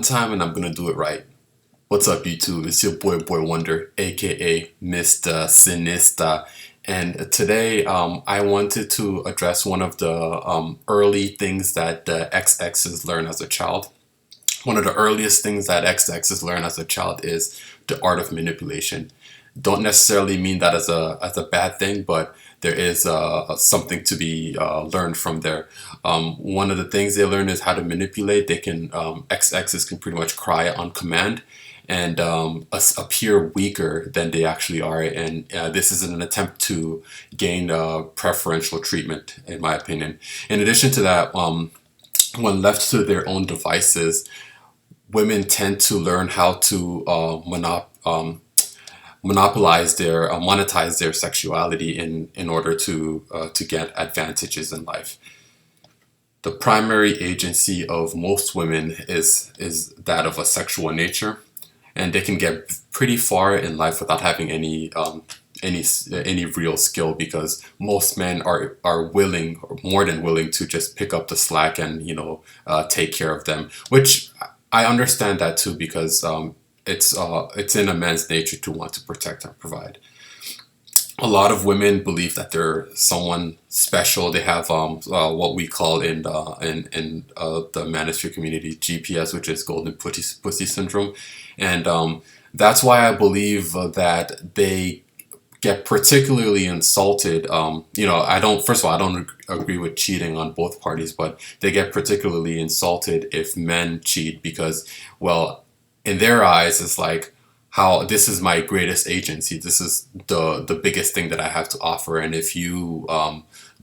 Time and I'm gonna do it right. What's up, YouTube? It's your boy Wonder, aka Mr. Sinister, and today I wanted to address one of the early things that the XXs learn as a child. One of the earliest things that XXs learn as a child is the art of manipulation. Don't necessarily mean that as a bad thing, but there is something to be learned from there. One of the things they learn is how to manipulate. They can XXs can pretty much cry on command and appear weaker than they actually are. And this is an attempt to gain preferential treatment, in my opinion. In addition to that, when left to their own devices, women tend to learn how to monopolize their monetize their sexuality in order to get advantages in life. The primary agency of most women is that of a sexual nature, and they can get pretty far in life without having any real skill, because most men are willing, or more than willing, to just pick up the slack and take care of them, which I understand that too, because it's in a man's nature to want to protect and provide. A lot of women believe that they're someone special. They have what we call in the manosphere community GPS, which is golden pussy syndrome, and that's why I believe that they get particularly insulted. I don't. First of all, I don't agree with cheating on both parties, but they get particularly insulted if men cheat because, well, in their eyes, it's like, how this is my greatest agency. This is the biggest thing that I have to offer, and if you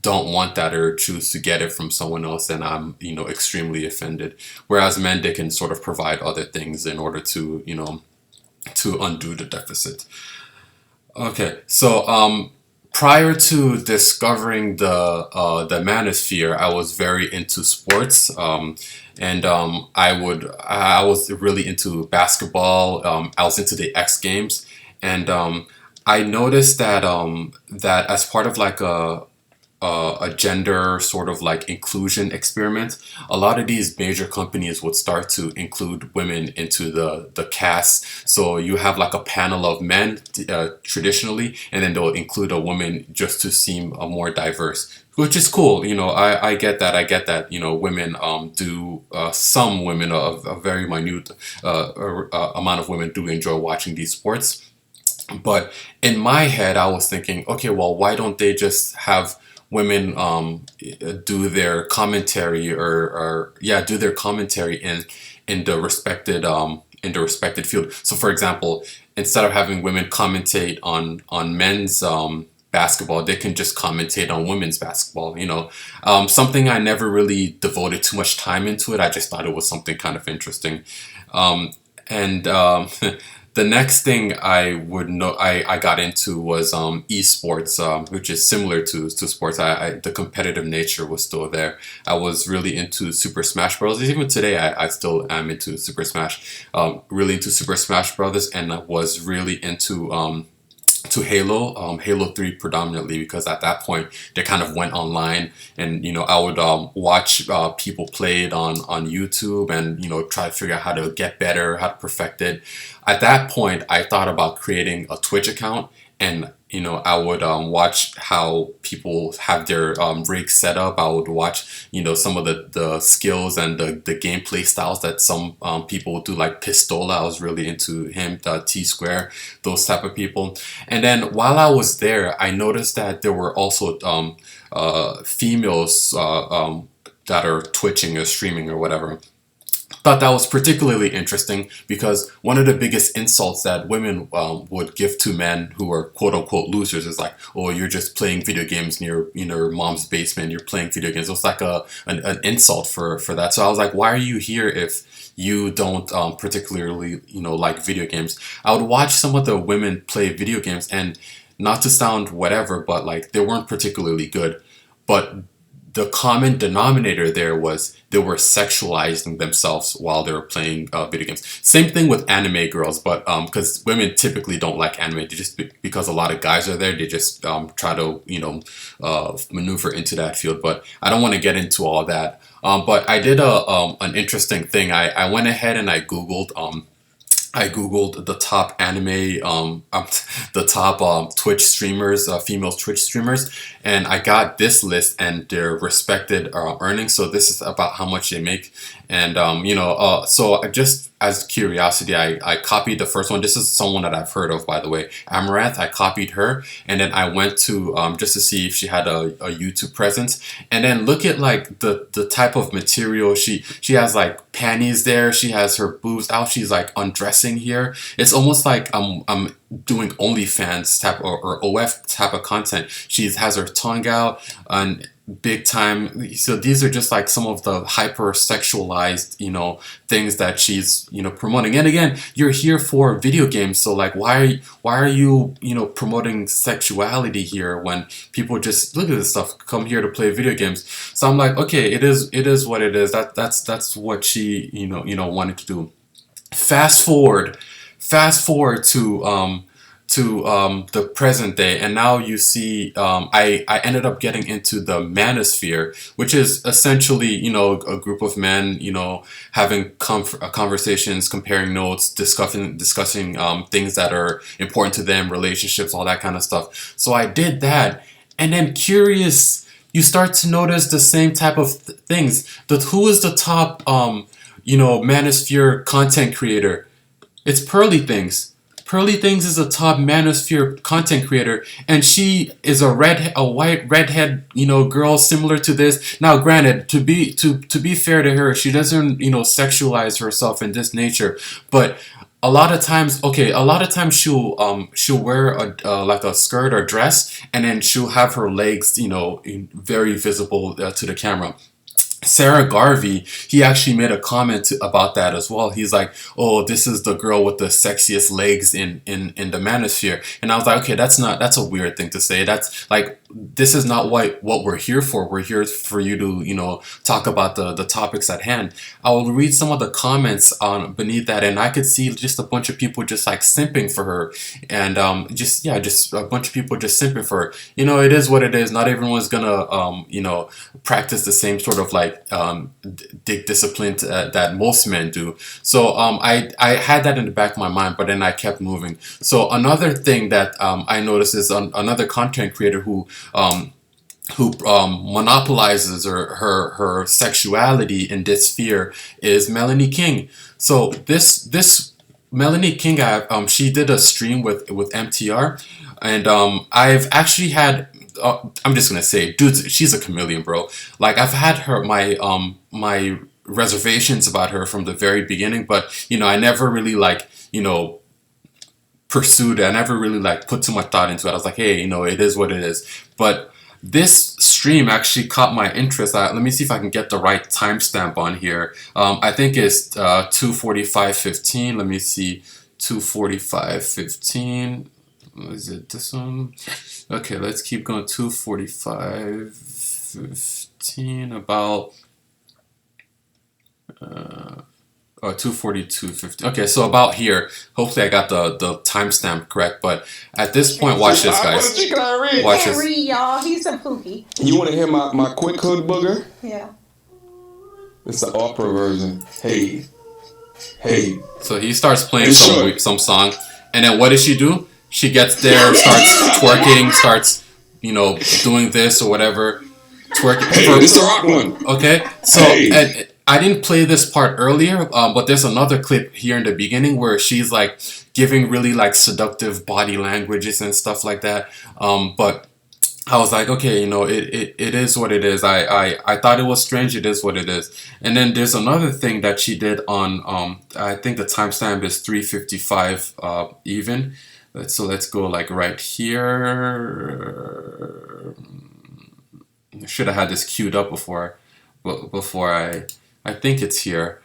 don't want that or choose to get it from someone else, then I'm extremely offended. Whereas men, they can sort of provide other things in order to to undo the deficit. Okay, so prior to discovering the manosphere, I was very into sports, and I was really into basketball. I was into the X Games, and I noticed that as part of like a gender sort of like inclusion experiment, a lot of these major companies would start to include women into the cast. So you have like a panel of men traditionally, and then they'll include a woman just to seem more diverse, which is cool. I get that. I get that. Women do some women, a very minute amount of women do enjoy watching these sports. But in my head, I was thinking, okay, well, why don't they just have women do their commentary, or yeah, do their commentary in the respected field. So, for example, instead of having women commentate on men's basketball, they can just commentate on women's basketball. Something I never really devoted too much time into it. I just thought it was something kind of interesting. And The next thing I got into was esports, which is similar to sports. The competitive nature was still there. I was really into Super Smash Bros. Even today, I still am into Super Smash. Really into Super Smash Brothers, and I was really into to Halo, Halo 3 predominantly, because at that point they kind of went online, and I would watch people play it on YouTube, and try to figure out how to get better, how to perfect it. At that point, I thought about creating a Twitch account, and I would watch how people have their rigs set up. I would watch some of the skills and the gameplay styles that some people would do, like Pistola. I was really into him, T Square, those type of people. And then while I was there, I noticed that there were also females that are twitching or streaming or whatever. Thought that was particularly interesting, because one of the biggest insults that women would give to men who are quote unquote losers is like, "Oh, you're just playing video games in your mom's basement. You're playing video games." It was like an insult for that. So I was like, "Why are you here if you don't particularly like video games?" I would watch some of the women play video games, and not to sound whatever, but like they weren't particularly good, but the common denominator there was they were sexualizing themselves while they were playing video games. Same thing with anime girls, but because women typically don't like anime, they just because a lot of guys are there, they just try to maneuver into that field. But I don't want to get into all that. But I did an interesting thing. I went ahead and I googled the top anime, the top Twitch streamers, female Twitch streamers, and I got this list and their respected earnings. So this is about how much they make, and so just as curiosity, I copied the first one. This is someone that I've heard of, by the way, Amaranth. I copied her, and then I went to just to see if she had a YouTube presence, and then look at like the type of material she has, like panties there. She has her boobs out. She's like undressing here. It's almost like I'm doing OnlyFans type or OF type of content. She has her tongue out and big time. So these are just like some of the hyper sexualized, things that she's, promoting. And again, you're here for video games. So like, why are you, promoting sexuality here when people just look at this stuff, come here to play video games? So I'm like, okay, it is what it is. That's what she, wanted to do. Fast forward to the present day, and now you see I ended up getting into the manosphere, which is essentially a group of men having conversations, comparing notes, discussing things that are important to them, relationships, all that kind of stuff. So I did that, and then curious, you start to notice the same type of things. Who is the top manosphere content creator? It's Pearly Things. Pearly Things is a top manosphere content creator, and she is a white redhead, girl similar to this. Now, granted, to be fair to her, she doesn't, sexualize herself in this nature, but a lot of times she'll wear like a skirt or dress, and then she'll have her legs, very visible to the camera. Sarah Garvey, he actually made a comment about that as well. He's like, "Oh, this is the girl with the sexiest legs in the manosphere," and I was like, "Okay, that's a weird thing to say. That's like, this is not what we're here for. We're here for you to talk about the topics at hand." I will read some of the comments on beneath that, and I could see just a bunch of people just like simping for her, and just a bunch of people just simping for her. It is what it is. Not everyone's gonna practice the same sort of like dick discipline that most men do. So I had that in the back of my mind, but then I kept moving. So another thing that I noticed is another content creator who monopolizes her sexuality in this sphere is Melanie King. So this Melanie King, she did a stream with MTR, and I've actually had. I'm just gonna say, dude, she's a chameleon, bro. Like, I've had my reservations about her from the very beginning, but I never really pursued it. I never really put too much thought into it. I was like, hey, it is what it is. But this stream actually caught my interest. Let me see if I can get the right timestamp on here. I think it's 2:45:15. Let me see, 2:45:15. Is it this one? Okay, let's keep going. 2:45:15, about 2:42:15. Okay, so about here. Hopefully I got the timestamp correct, but at this point, watch this, guys. Watch this. Read, y'all. He's a pookie. You want to hear my quick hood booger? Yeah. It's the opera version. Hey. So he starts playing some song, and then what does she do? She gets there, starts twerking, starts, doing this or whatever. Twerking. Hey, it's the rock one. Okay, so and I didn't play this part earlier, but there's another clip here in the beginning where she's like giving really like seductive body languages and stuff like that. But I was like, okay, it is what it is. I thought it was strange. It is what it is. And then there's another thing that she did on, I think the timestamp is 3:55 even. So let's go like right here. I should have had this queued up before I think it's here.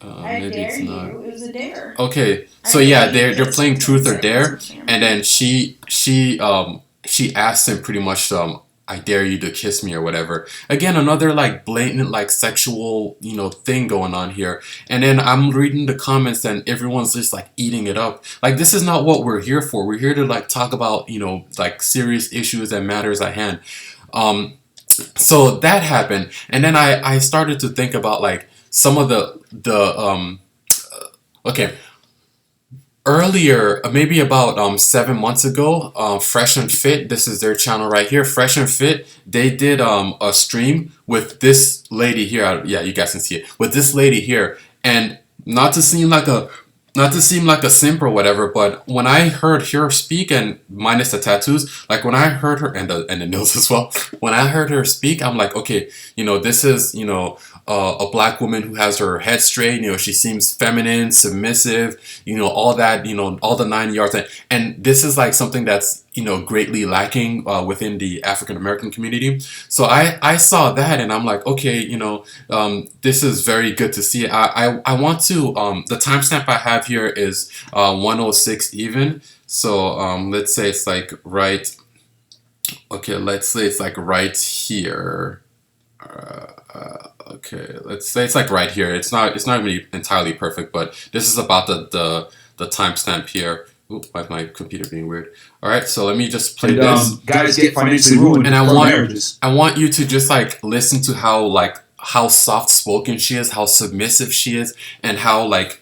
Maybe it's not. It was a dare. Okay, so yeah, they're playing Truth or Dare, and then she asked him pretty much. I I dare you to kiss me or whatever. Again, another like blatant like sexual, thing going on here. And then I'm reading the comments and everyone's just like eating it up. Like this is not what we're here for. We're here to like talk about, like serious issues and matters at hand. So that happened. And then I started to think about like some of okay. Earlier, maybe about 7 months ago, Fresh and Fit, this is their channel right here, Fresh and Fit, they did a stream with this lady here. Yeah, you guys can see it. With this lady here. And not to seem like a simp or whatever, but when I heard her speak, and minus the tattoos, like when I heard her, and the nails as well, when I heard her speak, I'm like, okay, this is, a black woman who has her head straight, she seems feminine, submissive, all that, all the 9 yards. And this is like something that's, greatly lacking within the African American community. So I saw that and I'm like, okay, this is very good to see. I want to, the timestamp I have here is 106 even. So let's say it's like right, okay, let's say it's like right here. Okay, let's say it's like right here. It's not gonna be entirely perfect, but this is about the timestamp here. Oop, why is my computer being weird? All right, so let me just play this. Guys get financially ruined and marriages. I want you to just like listen to how soft spoken she is, how submissive she is, and how like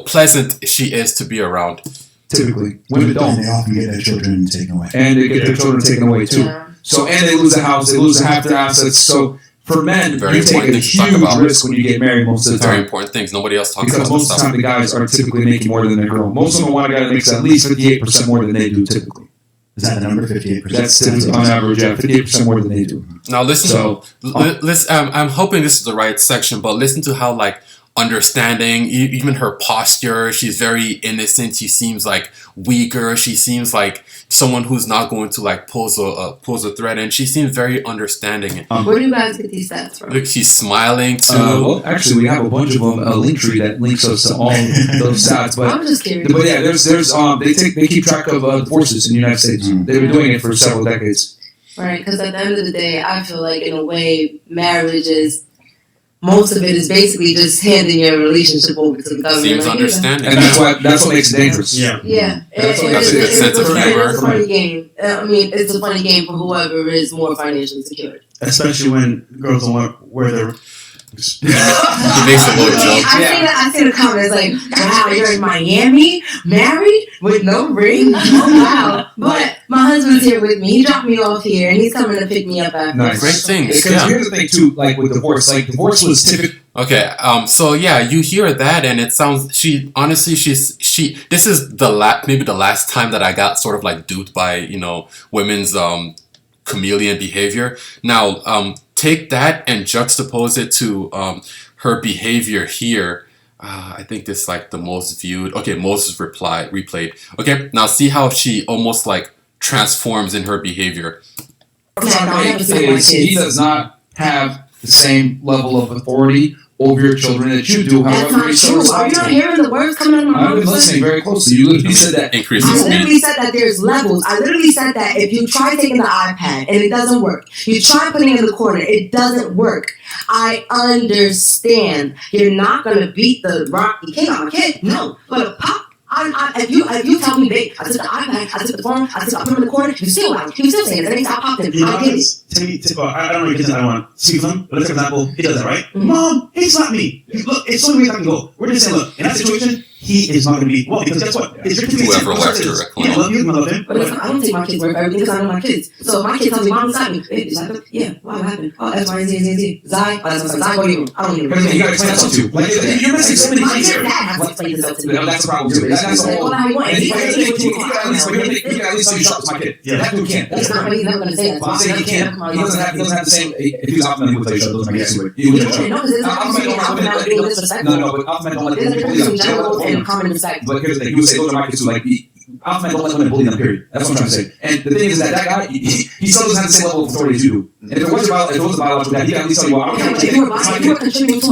pleasant she is to be around. Typically, women don't. They often get their children taken away, and they get their children taken away too. Yeah. So and they lose a house, they lose half their assets. So for men, Very you take a huge risk when you get married most of the time. Very important things. Nobody else talks about because most of the time the guys are typically making more than their girl. Most of them want a guy that makes at least 58% more than they do typically. Is that the number, 58%? That's typically on average, 58% more than they do. Now listen. I'm hoping this is the right section, but listen to how like understanding, even her posture. She's very innocent. She seems like weaker. She seems like someone who's not going to like pose a threat, and she seems very understanding. Where do you guys get these stats from? Look, she's smiling too. Well, actually, we have a bunch of them. A link tree that links us to all those stats. But I'm just curious. But yeah, they keep track of divorces in the United States. They've been doing it for several decades. Right, because at the end of the day, I feel like in a way, marriage is. Most of it is basically just handing your relationship over to the government. Seems understanding. And that's what makes it dangerous. Yeah. That's a good sense of humor. It's a funny game. I mean, it's a funny game for whoever is more financially secured. Especially when girls don't want to wear their... He makes a little joke. I see the comments like, wow, you're in Miami, married, with no ring? Oh, wow. But my husband's here with me. He dropped me off here, and he's coming to pick me up after. Nice. Great things. Because here's the thing, too, like with divorce. Like, divorce was typically... Okay, so yeah, you hear that, and it sounds, this is maybe the last time that I got sort of like duped by, women's, chameleon behavior. Now, take that and juxtapose it to, her behavior here. I think this is like the most viewed. Okay, most replayed. Okay, now see how she almost like transforms in her behavior. He does not have the same level of authority over your children that you do. That's however, not true. Are you not hearing the words coming out of my mouth? I've been listening very closely. You literally said that. Increase I the literally speed. said that there's levels. I literally said that if you try taking the iPad and it doesn't work, you try putting it in the corner, it doesn't work. I understand. You're not going to beat the Rocky King on a kid. No. But pop. If you tell me, babe, I took the iPad, I took the phone, I put him in the corner, you still out. He was still saying it. Then he stopped popping. I get it. I don't know if I don't want to speak to him, but let's for example, he does that, right? Mm-hmm. Mom, he slapped me. Look, it's so many ways I can go. We're just saying, look, in that situation, he is not going to be, well, because guess what? It's your kid's Whoever left her a I love you, I love him. But listen, I don't take my kids' word for everything because I know my kids. So if my kid tells me, Mom, slapped me. Babe, yeah, why, what happened? Oh, X, Y, Z. Zai, Zai, go to you. I don't even You got to explain that to. Like, you're missing so many things here. My dad has to explain this to me. That's the problem too. That's the whole. All I want. You can at least say you shot my kid. Yeah. That dude can't. It's not he's never going to say that. I'm saying he can't. He doesn't have the same. If he was out, he would say shut those my kids. No, because it's not being disrespectful. No, but Alpha men don't let There's a difference between general and them. common respect. But here's the thing. He would say those are my kids too. Like Alpha men don't let women bully them. Period. That's what I'm trying to say. And the thing is that guy, he still doesn't have the same level of authority as you do. And if it was about biological dad, he can at least tell you, well, I don't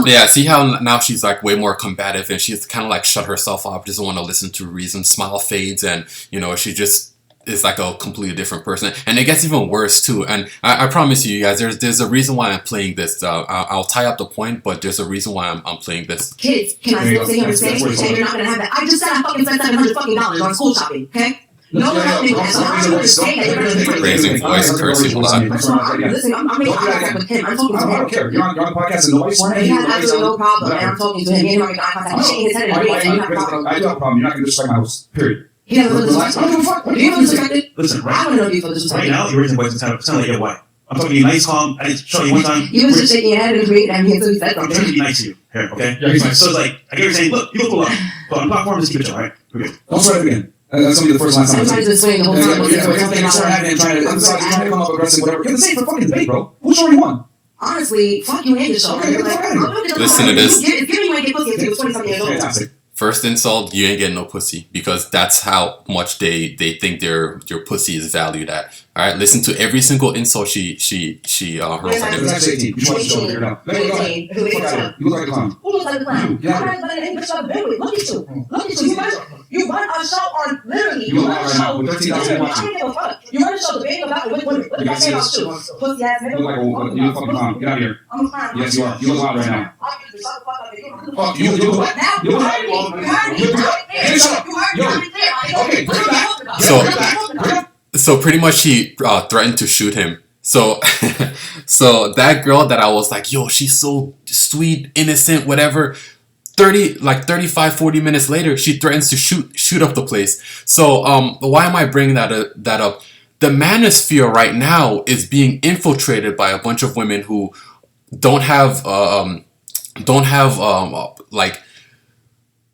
care. Yeah, see how now she's like way more combative and she's kind of like shut herself off, doesn't want to listen to reason, smile fades, and she just is like a completely different person, and it gets even worse too. And I promise you guys, there's a reason why I'm playing this. I'll tie up the point, but there's a reason why I'm playing this. Kids, can I still sit here and say you're not gonna have that? I just said I fucking spent $700 on school shopping. Okay. No one helped me with that. So how do you say that you're gonna Raising voice, cursing a lot. Listen, I'm making eye contact with him. I'm talking to him. I don't care. You're on the podcast and nobody's swearing at He you. has absolutely no problem, and I'm talking to him. He ain't making eye contact. He's shaking his head at me, and you have a problem. I do have a problem. You're not going to disrespect my house. Period. He doesn't feel disrespected. I don't give a fuck. Do you feel disrespected? Listen, I right, don't know if you feel right disrespected. now, you're raising voice and sound like you're white. I'm talking to you nice, calm. I didn't show you one time. You was just shaking your head and agreeing that he said I'm trying to something. be nice to you here, okay? Yeah, he's nice. So it's like, I get what you're saying. Look, you look cool up. But on platform, just keep it chill, all right? We're good. Don't swear at me again. That's going to be the first last time. Somebody's been swinging the whole time. Trying to come up aggressive, whatever. You're the same for fucking debate, bro. Who's already won? Honestly, fuck you and your show. Okay, Listen to this. If you ain't get pussy if you was 20-something years old. Fantastic. First insult, you ain't getting no pussy, because that's how much they think your pussy is valued at. All right, listen to every single insult she hurls at It's him. actually 18. You want to show me here now. Let me go ahead. Fuck out of here. You look like a clown. Who looks like a clown? Yeah. I'm not letting any bitch I've been with. Look at you. Look at you. You run a show on literally. You You look run a like right now show. with 13,000 I watching. don't give a fuck. You run a show debating about with women. What did I say about you? Pussy ass You nigga. look like you're a fucking clown. Get out of here. I'm a clown. Yes, you are. You look loud right now. I'll get the shut the fuck up. You Fuck you. You look what now? You heard me. You heard me. You heard me. Hey, shut up. You heard me. Yo. I'm clear. Okay, What are bring you it talking about? So- What are you talking about? So pretty much he threatened to shoot him. So so that girl that I was like, yo, she's so sweet, innocent, whatever. 35-40 minutes later, she threatens to shoot up the place. So why am I bringing that up? The manosphere right now is being infiltrated by a bunch of women who don't have like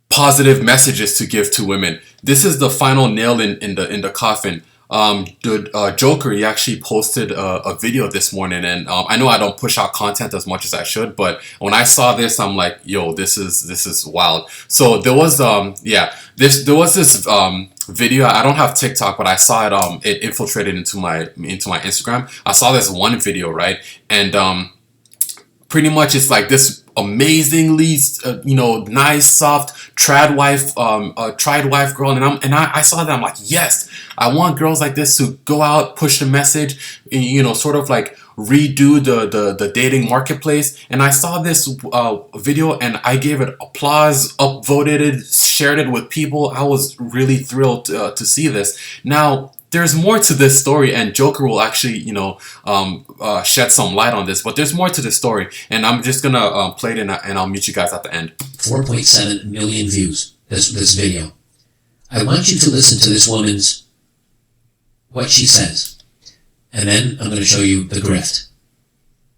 positive messages to give to women. This is the final nail in the coffin. The Joker, he actually posted a video this morning, and I know I don't push out content as much as I should, but when I saw this, I'm like, yo, this is wild. So there was this video. I don't have TikTok, but I saw it. It infiltrated into my Instagram. I saw this one video, right, and pretty much it's like this amazingly nice, soft trad wife girl, and I saw that. I'm like, yes, I want girls like this to go out, push the message, sort of like redo the dating marketplace. And I saw this video and I gave it applause, upvoted it, shared it with people. I was really thrilled to see this. Now there's more to this story, and Joker will actually, shed some light on this. But there's more to the story, and I'm just gonna play it, and I'll meet you guys at the end. 4.7 million views. This video. I want you to listen to this woman's what she says, and then I'm going to show you the grift.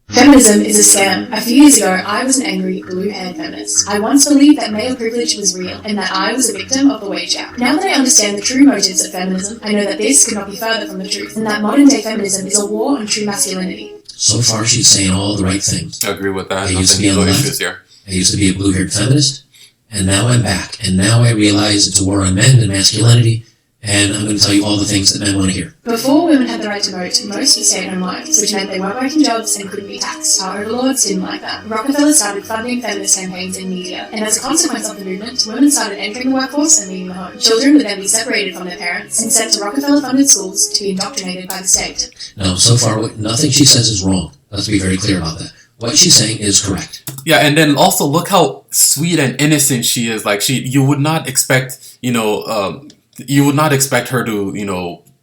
Feminism is a scam. A few years ago, I was an angry, blue-haired feminist. I once believed that male privilege was real and that I was a victim of the wage gap. Now that I understand the true motives of feminism, I know that this could not be further from the truth, and that modern-day feminism is a war on true masculinity. So far, she's saying all the right things. I agree with that. I used to be Nothing, on no the left. issues here. I used to be a blue-haired feminist, and now I'm back. And now I realize it's a war on men and masculinity, and I'm going to tell you all the things that men want to hear. Before women had the right to vote, most would stay at home wives, which meant they weren't working jobs and couldn't be taxed. Our overlords didn't like that. Rockefeller started funding feminist campaigns in media, and as a consequence of the movement, women started entering the workforce and leaving the home. Children would then be separated from their parents and sent to Rockefeller-funded schools to be indoctrinated by the state. Now, so far, nothing she says is wrong. Let's be very clear about that. What she's saying is correct. Yeah, and then also look how sweet and innocent she is. Like you would not expect, you would not expect her to,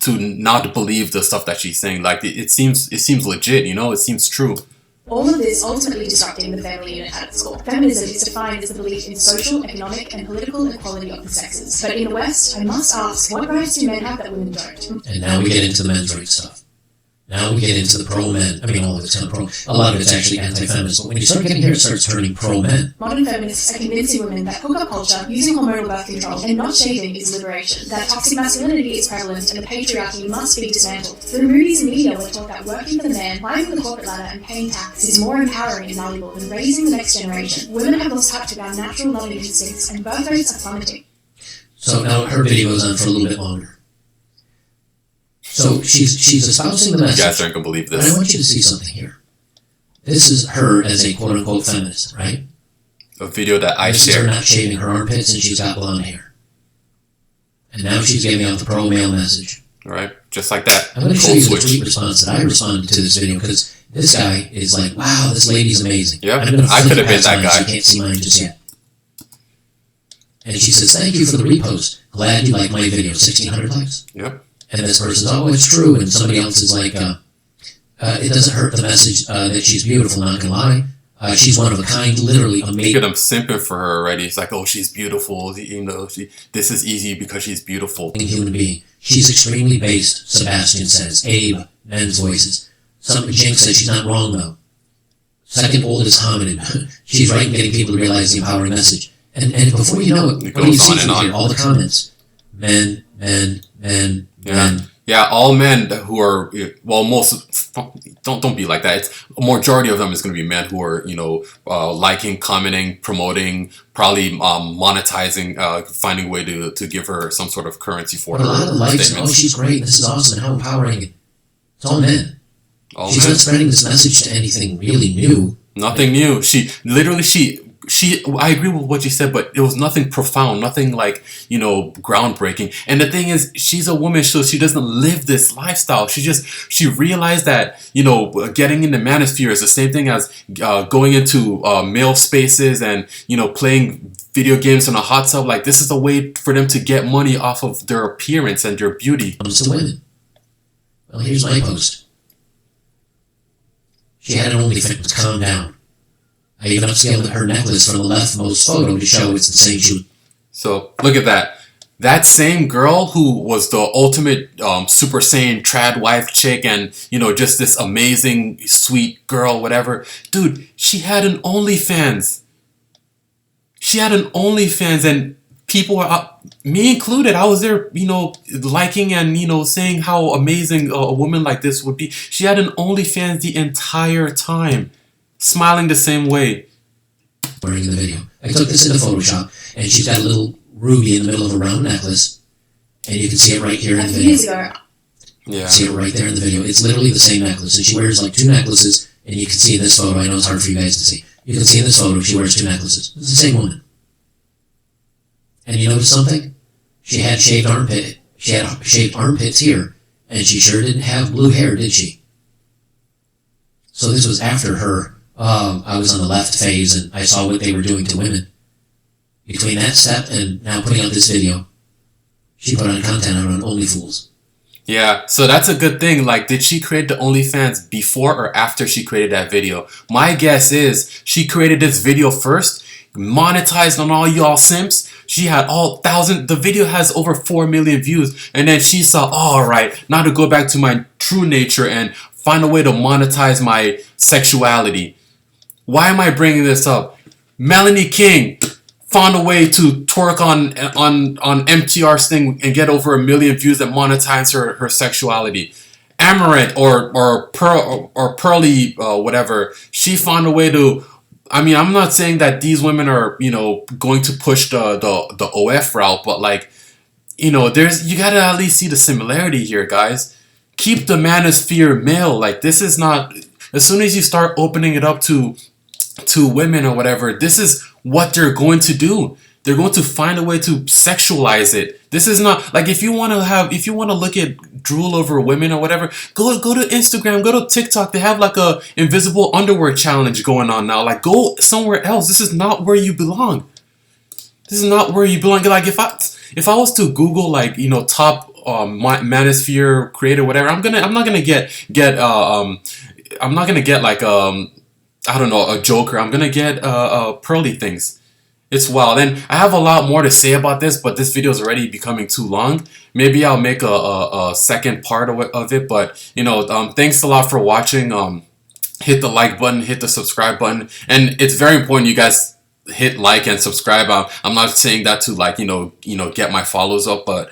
to not believe the stuff that she's saying. Like it seems legit, it seems true. All of this ultimately disrupting the family unit at its core. Feminism is defined as the belief in social, economic, and political equality of the sexes. But in the West, I must ask, what rights do men have that women don't? And now we get into the men's rights stuff. Now we get into the pro-men. I mean, all of it's kind of pro. A lot of it's actually anti-feminist. But when you start getting here, it starts turning pro-men. Modern feminists are convincing women that hookup culture, using hormonal birth control, and not shaving is liberation, that toxic masculinity is prevalent and the patriarchy must be dismantled. Through movies and media, we're taught that working for the man, climbing the corporate ladder, and paying tax is more empowering and valuable than raising the next generation. Women have lost touch with our natural loving instincts, and birth rates are plummeting. So now her video goes on for a little bit longer. So she's espousing the You message. guys aren't gonna believe But I this. want you to see something here. This is her as a quote-unquote feminist, right? A video that I This is her shared. not shaving her armpits and she's got blonde hair. And now she's giving out the pro-male message. right? Just like that. I'm going to show Code you the switch. tweet response that I responded to this video because this guy is like, wow, this lady's amazing. Yeah, I'm gonna I could have flip been that past mine guy. So you can't see mine just yet. And she says, thank you for the repost. Glad you like my video. 1,600 likes. Yep. And this person's, oh, it's true. And somebody else is like, it doesn't hurt the message that she's beautiful, not gonna lie. She's one of a kind, literally Look amazing at him simping for her already. It's like, oh, she's beautiful. You know, this is easy because she's beautiful. human being. She's extremely based, Sebastian says. Abe, men's voices. Jinx says she's not wrong, though. Second oldest hominid. She's right in getting people to realize the empowering message. And before you know it, It what do you goes on see and through on. here? All the comments. Men. Yeah. Yeah, all men who are, well, most, don't be like that. It's a majority of them is going to be men who are, liking, commenting, promoting, probably monetizing, finding a way to give her some sort of currency for But a lot her of likes, oh, statements. she's great, this is awesome, and how empowering. It's all men. All She's men. not spreading this message to anything really new. Nothing new. She literally, I agree with what you said, but it was nothing profound, nothing like, groundbreaking. And the thing is, she's a woman, so she doesn't live this lifestyle. She realized that, getting in the manosphere is the same thing as going into male spaces and, playing video games in a hot tub. Like, this is a way for them to get money off of their appearance and their beauty. Comes to women. Well, here's my post. She had an OnlyFans. Calm down. I even upscaled her necklace from the leftmost photo to show it's the same shoe. So look at that. That same girl who was the ultimate Super Saiyan trad wife chick and, just this amazing, sweet girl, whatever. Dude, she had an OnlyFans. She had an OnlyFans and people were, me included, I was there, liking and, saying how amazing a woman like this would be. She had an OnlyFans the entire time. Smiling the same way. Wearing in the video. I took this into Photoshop, and she's got a little ruby in the middle of a round necklace, and you can see it right here in the video. Years ago, Yeah. See it right there in the video. It's literally the same necklace, and she wears like two necklaces, and you can see in this photo. I know it's hard for you guys to see. You can see in this photo she wears two necklaces. It's the same woman. And you notice something? She had shaved armpit. She had shaved armpits here, and she sure didn't have blue hair, did she? So this was after her. I was on the left phase and I saw what they were doing to women. Between that step and now putting out this video, she put on content out on OnlyFools. Yeah, so that's a good thing. Like, did she create the OnlyFans before or after she created that video? My guess is she created this video first, monetized on all y'all simps. She had the video has over 4 million views. And then she saw, alright, now to go back to my true nature and find a way to monetize my sexuality. Why am I bringing this up? Melanie King found a way to twerk on MTR's thing and get over 1 million views and monetize her sexuality. Amaranth or Pearly whatever, she found a way to. I mean, I'm not saying that these women are going to push the OF route, but like you gotta at least see the similarity here, guys. Keep the manosphere male. Like, this is not. As soon as you start opening it up to women or whatever, this is what they're going to do. They're going to find a way to sexualize it. This is not like if you want to look at drool over women or whatever, go to Instagram, go to TikTok. They have like a invisible underwear challenge going on now. Like, go somewhere else. This is not where you belong. This is not where you belong. Like, if I was to Google like top manosphere creator whatever, I'm not gonna get like I don't know, a Joker. I'm gonna get Pearly things. It's wild. And I have a lot more to say about this, but this video is already becoming too long. Maybe I'll make a second part of it. But thanks a lot for watching. Hit the like button, hit the subscribe button, and it's very important you guys hit like and subscribe. I'm not saying that to like get my follows up, but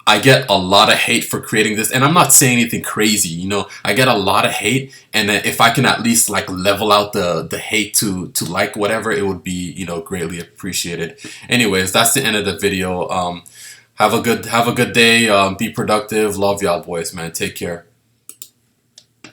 I get a lot of hate for creating this, and I'm not saying anything crazy, I get a lot of hate, and if I can at least like level out the hate to like whatever, it would be, greatly appreciated. Anyways, that's the end of the video. Have a good day, be productive, love y'all boys, man, take care.